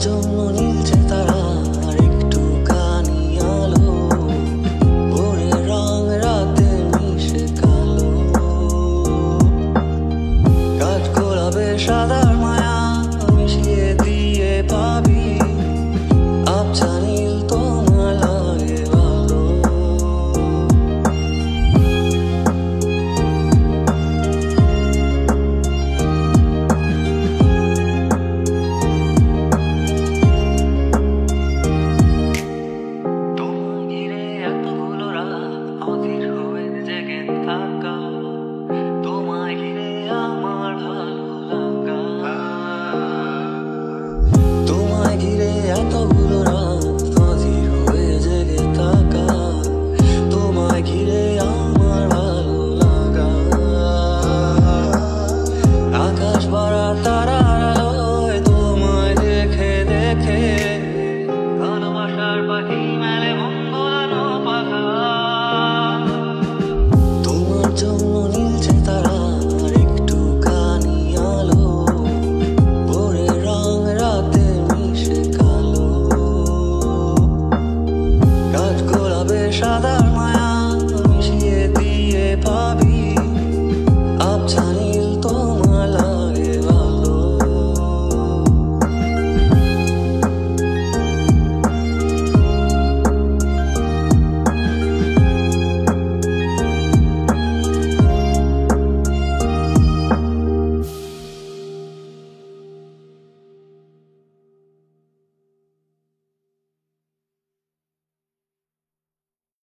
জন্য নীলছে তারা আর একটুখানি আলো, ভোরের রং রাতে মিশে কালো। কাঠ গোলাপে সাদার মায়া মিশিয়ে দিয়ে পাবি, আবছা নীল তোমার লাগে ভালো। অধীর হয়ে জেগে থাকা, তোমায় ঘিরে আমার ভালো লাগা। তোমায় ঘিরে এতগুলো রাত, অধীর হয়ে জেগে থাকা, তোমায় ঘিরে আমার ভালো লাগা। আকাশ ভরা তারার আলোয় তোমায় দেখে দেখে, ভালোবাসার পাখি মেলে মন ভোলানো পাখা। তোমার জন্য নীলছে তারা আর একটুখানি আলো, ভোরের রং রাতে মিশে কালো। কাঠ গোলাপে সাদার মায়া মিশিয়ে দিয়ে পাবি, আবছা